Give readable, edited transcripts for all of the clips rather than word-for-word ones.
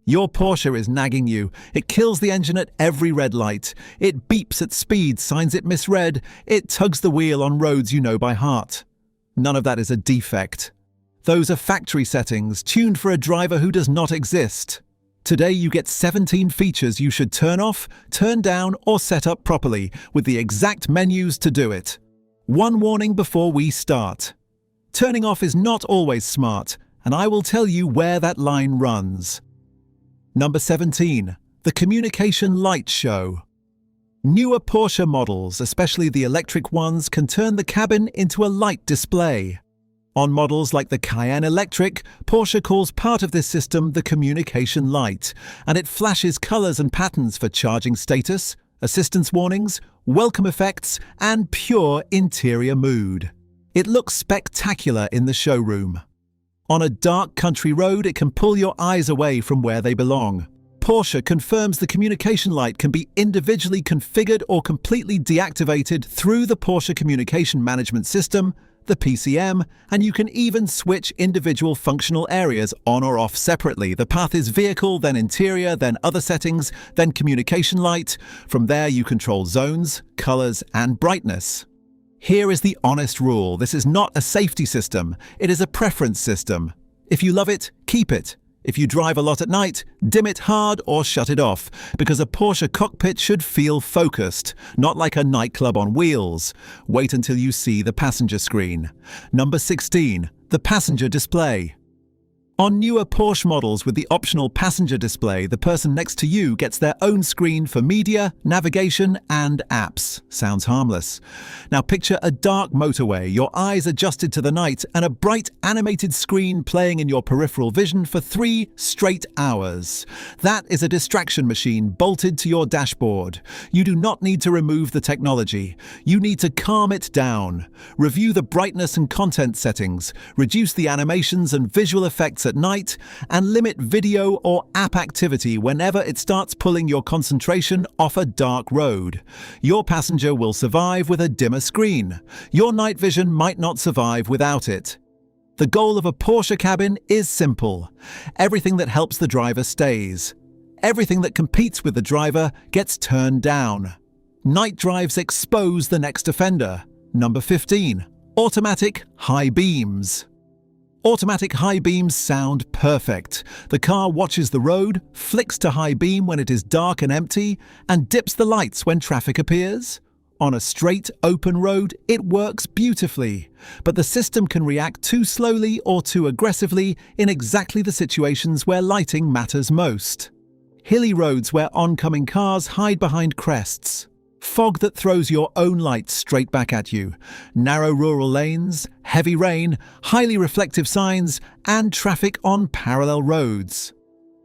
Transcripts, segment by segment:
Your Porsche is nagging you. It kills the engine at every red light. It beeps at speed, signs it misread. It tugs the wheel on roads you know by heart. None of that is a defect. Those are factory settings, tuned for a driver who does not exist. Today you get 17 features you should turn off, turn down, or set up properly, with the exact menus to do it. One warning before we start. Turning off is not always smart, and I will tell you where that line runs. Number 17. The communication light show. Newer Porsche models, especially the electric ones, can turn the cabin into a light display. On models like the Cayenne Electric, Porsche calls part of this system the communication light, and it flashes colors and patterns for charging status, assistance warnings, welcome effects, and pure interior mood. It looks spectacular in the showroom. On a dark country road, it can pull your eyes away from where they belong. Porsche confirms the communication light can be individually configured or completely deactivated through the Porsche Communication Management System, the PCM, and you can even switch individual functional areas on or off separately. The path is vehicle, then interior, then other settings, then communication light. From there you control zones, colors, and brightness. Here is the honest rule. This is not a safety system. It is a preference system. If you love it, keep it. If you drive a lot at night, dim it hard or shut it off, because a Porsche cockpit should feel focused, not like a nightclub on wheels. Wait until you see the passenger screen. Number 16. The passenger display. On newer Porsche models with the optional passenger display, the person next to you gets their own screen for media, navigation, and apps. Sounds harmless. Now picture a dark motorway, your eyes adjusted to the night, and a bright animated screen playing in your peripheral vision for 3 straight hours. That is a distraction machine bolted to your dashboard. You do not need to remove the technology. You need to calm it down. Review the brightness and content settings, reduce the animations and visual effects at night, and limit video or app activity whenever it starts pulling your concentration off a dark road. Your passenger will survive with a dimmer screen. Your night vision might not survive without it. The goal of a Porsche cabin is simple. Everything that helps the driver stays. Everything that competes with the driver gets turned down. Night drives expose the next offender. Number 15. Automatic high beams. Automatic high beams sound perfect. The car watches the road, flicks to high beam when it is dark and empty, and dips the lights when traffic appears. On a straight, open road, it works beautifully, but the system can react too slowly or too aggressively in exactly the situations where lighting matters most. Hilly roads where oncoming cars hide behind crests. Fog that throws your own light straight back at you. Narrow rural lanes, heavy rain, highly reflective signs, and traffic on parallel roads.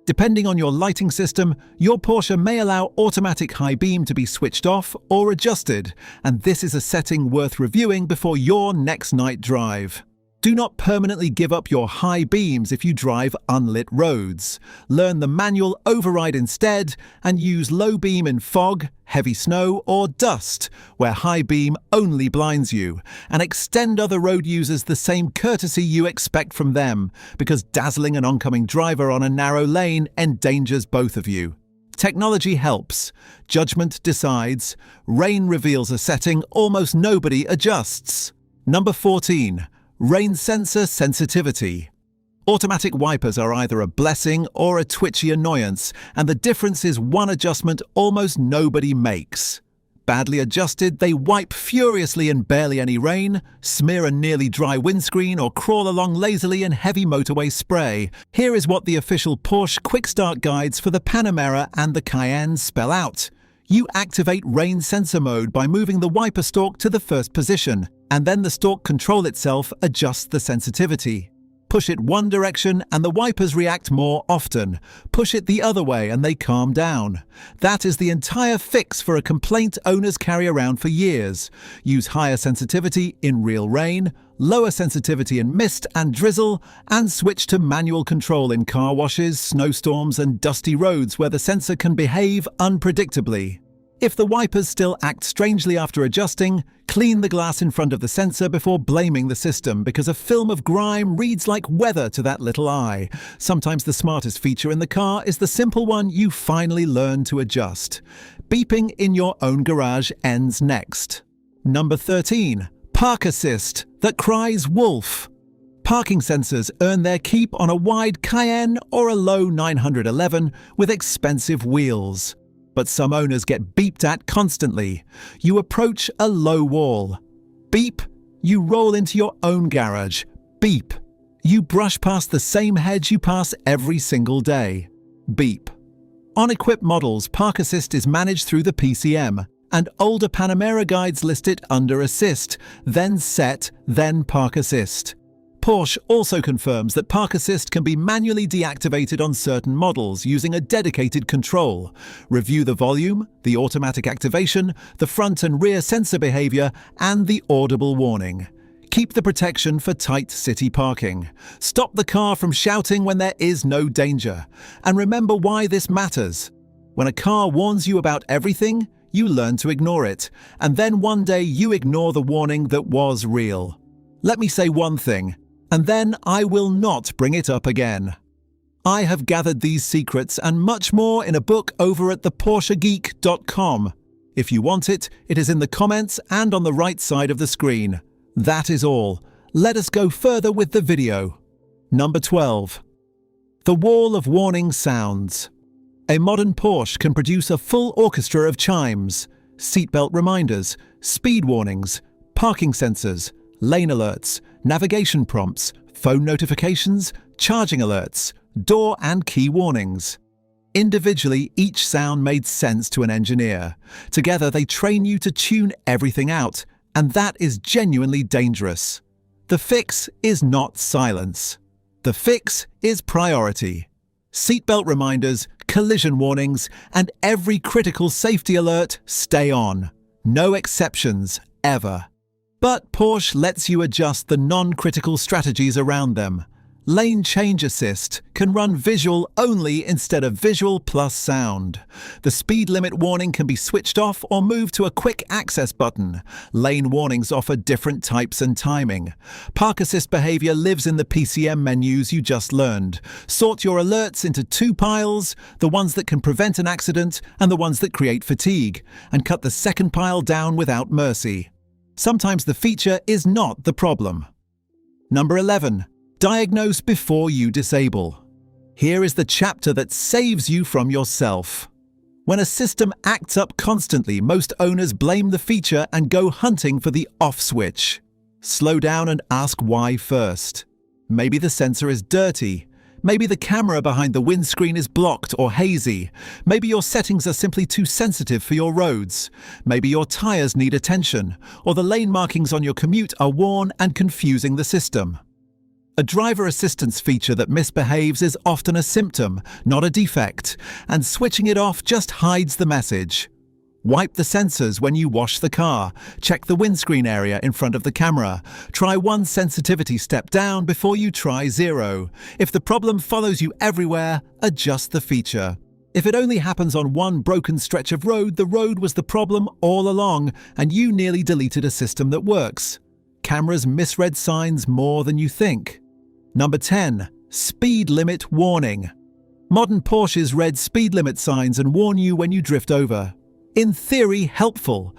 Depending on your lighting system, your Porsche may allow automatic high beam to be switched off or adjusted, and this is a setting worth reviewing before your next night drive. Do not permanently give up your high beams if you drive unlit roads. Learn the manual override instead and use low beam in fog, heavy snow, or dust, where high beam only blinds you, and extend other road users the same courtesy you expect from them, because dazzling an oncoming driver on a narrow lane endangers both of you. Technology helps. Judgment decides. Rain reveals a setting almost nobody adjusts. Number 14. Rain sensor sensitivity. Automatic wipers are either a blessing or a twitchy annoyance, and the difference is one adjustment almost nobody makes. Badly adjusted, they wipe furiously in barely any rain, smear a nearly dry windscreen, or crawl along lazily in heavy motorway spray. Here is what the official Porsche Quick Start guides for the Panamera and the Cayenne spell out. You activate rain sensor mode by moving the wiper stalk to the first position, and then the stalk control itself adjusts the sensitivity. Push it one direction and the wipers react more often. Push it the other way and they calm down. That is the entire fix for a complaint owners carry around for years. Use higher sensitivity in real rain, lower sensitivity in mist and drizzle, and switch to manual control in car washes, snowstorms, and dusty roads where the sensor can behave unpredictably. If the wipers still act strangely after adjusting, clean the glass in front of the sensor before blaming the system, because a film of grime reads like weather to that little eye. Sometimes the smartest feature in the car is the simple one you finally learn to adjust. Beeping in your own garage ends next. Number 13. Park Assist that cries wolf. Parking sensors earn their keep on a wide Cayenne or a low 911 with expensive wheels. But some owners get beeped at constantly. You approach a low wall. Beep. You roll into your own garage. Beep. You brush past the same hedge you pass every single day. Beep. On equipped models, Park Assist is managed through the PCM, and older Panamera guides list it under Assist, then Set, then Park Assist. Porsche also confirms that Park Assist can be manually deactivated on certain models using a dedicated control. Review the volume, the automatic activation, the front and rear sensor behavior, and the audible warning. Keep the protection for tight city parking. Stop the car from shouting when there is no danger. And remember why this matters. When a car warns you about everything, you learn to ignore it. And then one day you ignore the warning that was real. Let me say one thing, and then I will not bring it up again. I have gathered these secrets and much more in a book over at theporschegeek.com. If you want it, it is in the comments and on the right side of the screen. That is all. Let us go further with the video. Number 12. The wall of warning sounds. A modern Porsche can produce a full orchestra of chimes, seatbelt reminders, speed warnings, parking sensors, lane alerts, navigation prompts, phone notifications, charging alerts, door and key warnings. Individually, each sound made sense to an engineer. Together, they train you to tune everything out, and that is genuinely dangerous. The fix is not silence. The fix is priority. Seatbelt reminders, collision warnings, and every critical safety alert stay on. No exceptions, ever. But Porsche lets you adjust the non-critical strategies around them. Lane Change Assist can run visual only instead of visual plus sound. The speed limit warning can be switched off or moved to a quick access button. Lane warnings offer different types and timing. Park Assist behavior lives in the PCM menus you just learned. Sort your alerts into two piles, the ones that can prevent an accident and the ones that create fatigue, and cut the second pile down without mercy. Sometimes the feature is not the problem. Number 11. Diagnose before you disable. Here is the chapter that saves you from yourself. When a system acts up constantly, most owners blame the feature and go hunting for the off switch. Slow down and ask why first. Maybe the sensor is dirty. Maybe the camera behind the windscreen is blocked or hazy. Maybe your settings are simply too sensitive for your roads. Maybe your tires need attention, or the lane markings on your commute are worn and confusing the system. A driver assistance feature that misbehaves is often a symptom, not a defect, and switching it off just hides the message. Wipe the sensors when you wash the car. Check the windscreen area in front of the camera. Try one sensitivity step down before you try 0. If the problem follows you everywhere, adjust the feature. If it only happens on one broken stretch of road, the road was the problem all along, and you nearly deleted a system that works. Cameras misread signs more than you think. Number 10. Speed limit warning. Modern Porsches read speed limit signs and warn you when you drift over. In theory, helpful.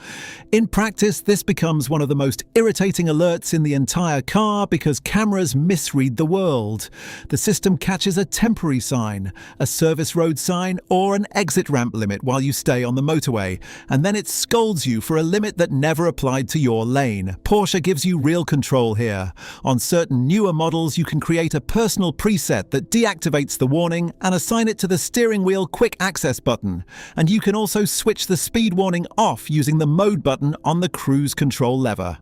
In practice, this becomes one of the most irritating alerts in the entire car because cameras misread the world. The system catches a temporary sign, a service road sign, or an exit ramp limit while you stay on the motorway, and then it scolds you for a limit that never applied to your lane. Porsche gives you real control here. On certain newer models, you can create a personal preset that deactivates the warning and assign it to the steering wheel quick access button. And you can also switch the speed warning off using the mode button on the cruise control lever.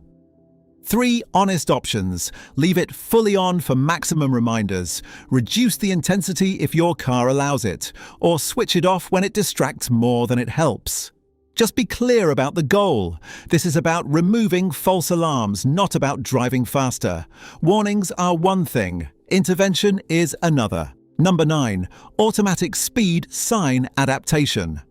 3 honest options. Leave it fully on for maximum reminders. Reduce the intensity if your car allows it. Or switch it off when it distracts more than it helps. Just be clear about the goal. This is about removing false alarms, not about driving faster. Warnings are one thing. Intervention is another. Number 9. Automatic speed sign adaptation.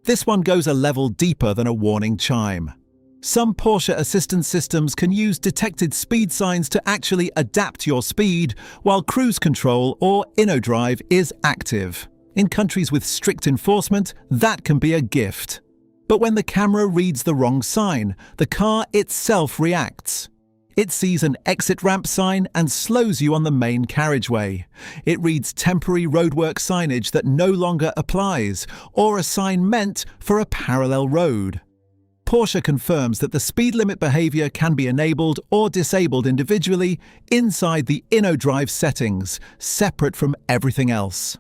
This one goes a level deeper than a warning chime. Some Porsche assistance systems can use detected speed signs to actually adapt your speed, while cruise control or InnoDrive is active. In countries with strict enforcement, that can be a gift. But when the camera reads the wrong sign, the car itself reacts. It sees an exit ramp sign and slows you on the main carriageway. It reads temporary roadwork signage that no longer applies, or a sign meant for a parallel road. Porsche confirms that the speed limit behavior can be enabled or disabled individually inside the InnoDrive settings, separate from everything else.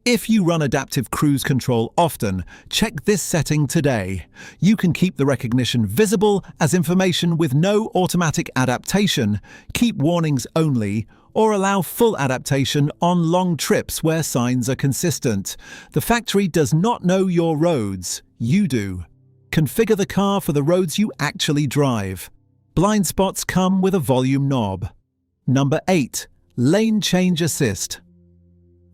If you run adaptive cruise control often, check this setting today. You can keep the recognition visible as information with no automatic adaptation, keep warnings only, or allow full adaptation on long trips where signs are consistent. The factory does not know your roads, you do. Configure the car for the roads you actually drive. Blind spots come with a volume knob. Number 8. Lane Change Assist.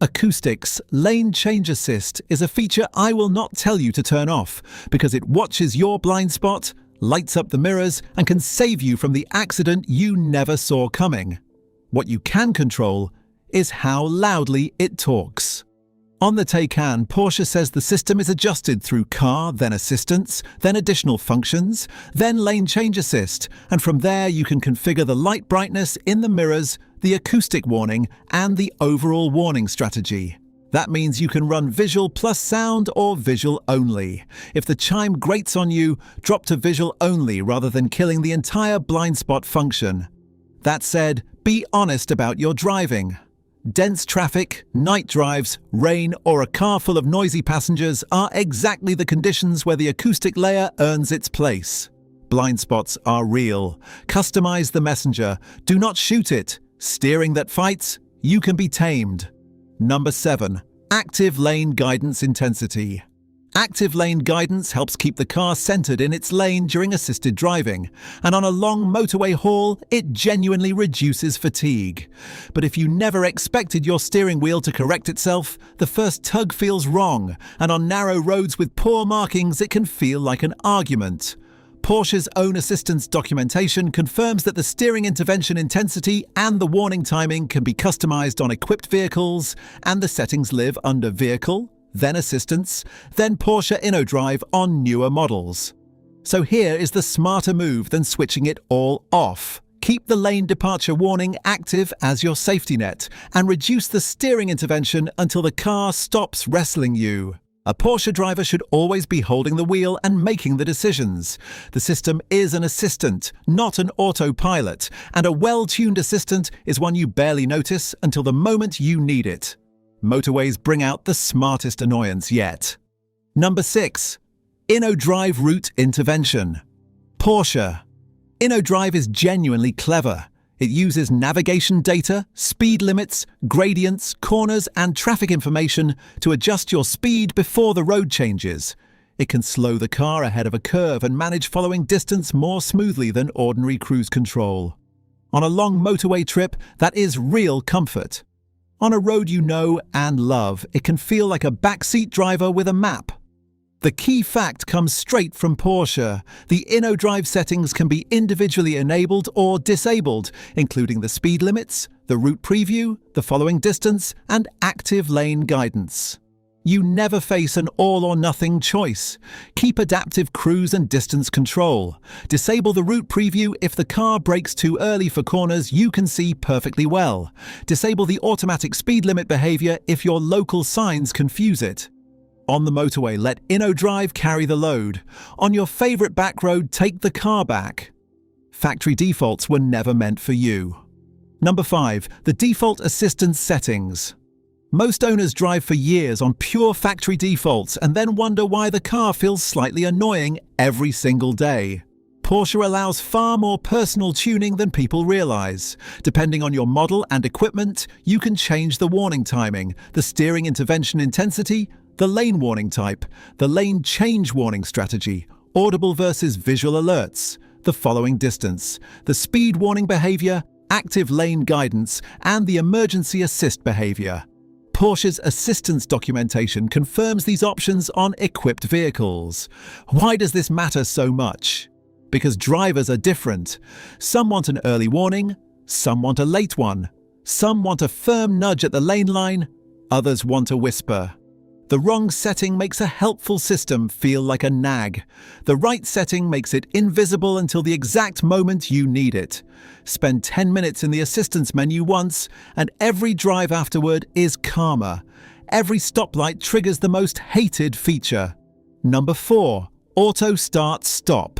Acoustics Lane Change Assist is a feature I will not tell you to turn off because it watches your blind spot, lights up the mirrors, and can save you from the accident you never saw coming. What you can control is how loudly it talks. On the Taycan, Porsche says the system is adjusted through car, then assistance, then additional functions, then lane change assist, and from there you can configure the light brightness in the mirrors, the acoustic warning, and the overall warning strategy. That means you can run visual plus sound or visual only. If the chime grates on you, drop to visual only rather than killing the entire blind spot function. That said, be honest about your driving. Dense traffic, night drives, rain, or a car full of noisy passengers are exactly the conditions where the acoustic layer earns its place. Blind spots are real. Customize the messenger. Do not shoot it. Steering that fights, you can be tamed. Number 7. Active Lane Guidance Intensity. Active lane guidance helps keep the car centered in its lane during assisted driving, and on a long motorway haul, it genuinely reduces fatigue. But if you never expected your steering wheel to correct itself, the first tug feels wrong, and on narrow roads with poor markings, it can feel like an argument. Porsche's own assistance documentation confirms that the steering intervention intensity and the warning timing can be customized on equipped vehicles, and the settings live under Vehicle, then Assistance, then Porsche InnoDrive on newer models. So here is the smarter move than switching it all off. Keep the lane departure warning active as your safety net, and reduce the steering intervention until the car stops wrestling you. A Porsche driver should always be holding the wheel and making the decisions. The system is an assistant, not an autopilot, and a well-tuned assistant is one you barely notice until the moment you need it. Motorways bring out the smartest annoyance yet. Number 6. InnoDrive Route Intervention. Porsche. InnoDrive is genuinely clever. It uses navigation data, speed limits, gradients, corners, and traffic information to adjust your speed before the road changes. It can slow the car ahead of a curve and manage following distance more smoothly than ordinary cruise control. On a long motorway trip, that is real comfort. On a road you know and love, it can feel like a backseat driver with a map. The key fact comes straight from Porsche. The InnoDrive settings can be individually enabled or disabled, including the speed limits, the route preview, the following distance, and active lane guidance. You never face an all-or-nothing choice. Keep adaptive cruise and distance control. Disable the route preview if the car brakes too early for corners you can see perfectly well. Disable the automatic speed limit behavior if your local signs confuse it. On the motorway, let InnoDrive carry the load. On your favorite back road, take the car back. Factory defaults were never meant for you. Number 5. The default assistance settings. Most owners drive for years on pure factory defaults and then wonder why the car feels slightly annoying every single day. Porsche allows far more personal tuning than people realize. Depending on your model and equipment, you can change the warning timing, the steering intervention intensity, the lane warning type, the lane change warning strategy, audible versus visual alerts, the following distance, the speed warning behavior, active lane guidance, and the emergency assist behavior. Porsche's assistance documentation confirms these options on equipped vehicles. Why does this matter so much? Because drivers are different. Some want an early warning, some want a late one. Some want a firm nudge at the lane line, others want a whisper. The wrong setting makes a helpful system feel like a nag. The right setting makes it invisible until the exact moment you need it. Spend 10 minutes in the assistance menu once, and every drive afterward is calmer. Every stoplight triggers the most hated feature. Number 4. Auto Start Stop.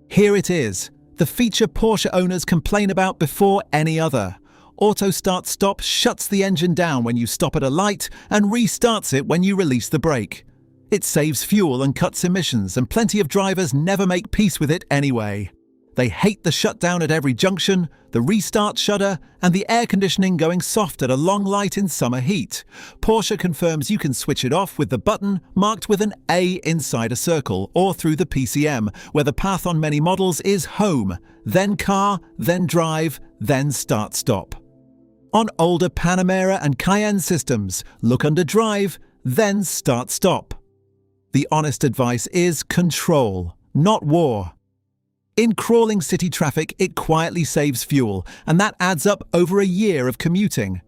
Here it is, the feature Porsche owners complain about before any other. Auto Start Stop shuts the engine down when you stop at a light and restarts it when you release the brake. It saves fuel and cuts emissions, and plenty of drivers never make peace with it anyway. They hate the shutdown at every junction, the restart shudder, and the air conditioning going soft at a long light in summer heat. Porsche confirms you can switch it off with the button marked with an A inside a circle, or through the PCM, where the path on many models is Home, then Car, then Drive, then Start-Stop. On older Panamera and Cayenne systems, look under Drive, then Start-Stop. The honest advice is control, not war. In crawling city traffic, it quietly saves fuel, and that adds up over a year of commuting.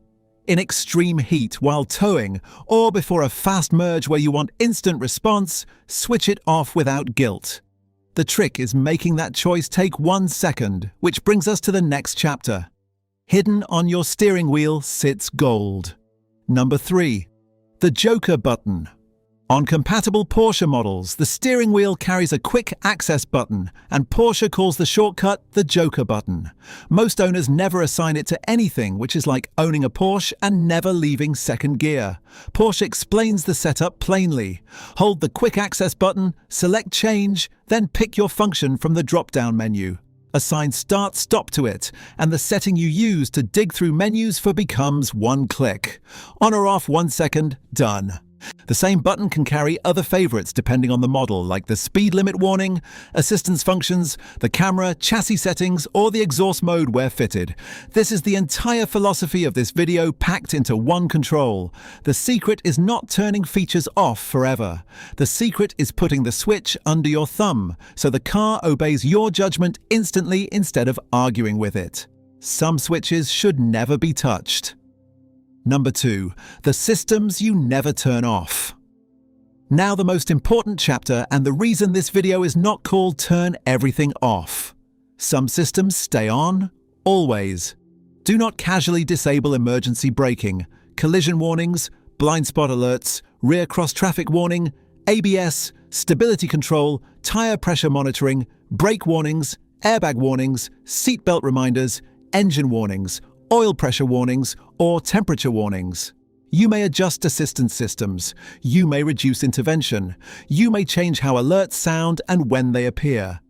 In extreme heat while towing, or before a fast merge where you want instant response, switch it off without guilt. The trick is making that choice take 1 second, which brings us to the next chapter. Hidden on your steering wheel sits gold. Number 3. The Joker button. On compatible Porsche models, the steering wheel carries a quick access button, and Porsche calls the shortcut the Joker button. Most owners never assign it to anything, which is like owning a Porsche and never leaving second gear. Porsche explains the setup plainly. Hold the quick access button, select change, then pick your function from the drop-down menu. Assign Start-Stop to it, and the setting you use to dig through menus for becomes 1 click. On or off 1 second, done. The same button can carry other favorites depending on the model, like the speed limit warning, assistance functions, the camera, chassis settings, or the exhaust mode where fitted. This is the entire philosophy of this video packed into one control. The secret is not turning features off forever. The secret is putting the switch under your thumb, so the car obeys your judgment instantly instead of arguing with it. Some switches should never be touched. Number 2. The systems you never turn off. Now the most important chapter, and the reason this video is not called Turn Everything Off. Some systems stay on, always. Do not casually disable emergency braking, collision warnings, blind spot alerts, rear cross-traffic warning, ABS, stability control, tire pressure monitoring, brake warnings, airbag warnings, seatbelt reminders, engine warnings, oil pressure warnings, or temperature warnings. You may adjust assistance systems. You may reduce intervention. You may change how alerts sound and when they appear.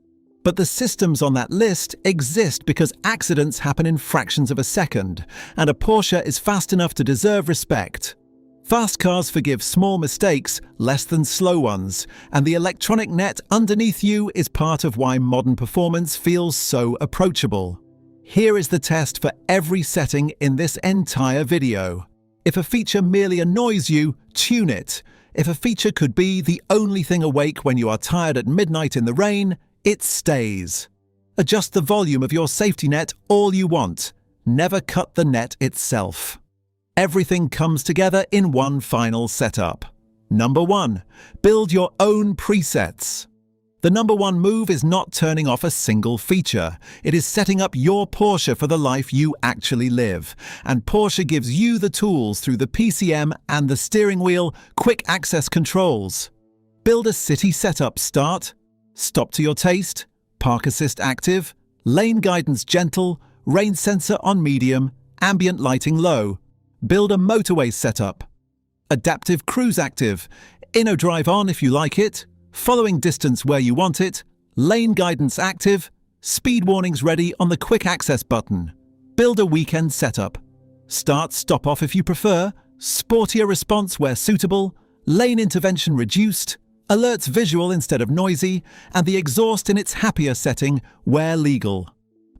But the systems on that list exist because accidents happen in fractions of a second, and a Porsche is fast enough to deserve respect. Fast cars forgive small mistakes less than slow ones, and the electronic net underneath you is part of why modern performance feels so approachable. Here is the test for every setting in this entire video. If a feature merely annoys you, tune it. If a feature could be the only thing awake when you are tired at midnight in the rain, it stays. Adjust the volume of your safety net all you want. Never cut the net itself. Everything comes together in one final setup. Number 1. Build your own presets. The number 1 move is not turning off a single feature. It is setting up your Porsche for the life you actually live. And Porsche gives you the tools through the PCM and the steering wheel quick access controls. Build a city setup start, stop to your taste, park assist active, lane guidance gentle, rain sensor on medium, ambient lighting low. Build a motorway setup. Adaptive cruise active, InnoDrive on if you like it, following distance where you want it, lane guidance active, speed warnings ready on the quick access button. Build a weekend setup. Start stop off if you prefer, sportier response where suitable, lane intervention reduced, alerts visual instead of noisy, and the exhaust in its happier setting where legal.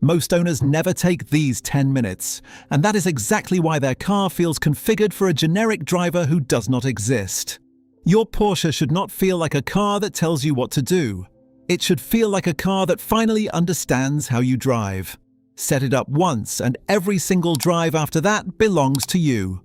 Most owners never take these 10 minutes, and that is exactly why their car feels configured for a generic driver who does not exist. Your Porsche should not feel like a car that tells you what to do. It should feel like a car that finally understands how you drive. Set it up once, and every single drive after that belongs to you.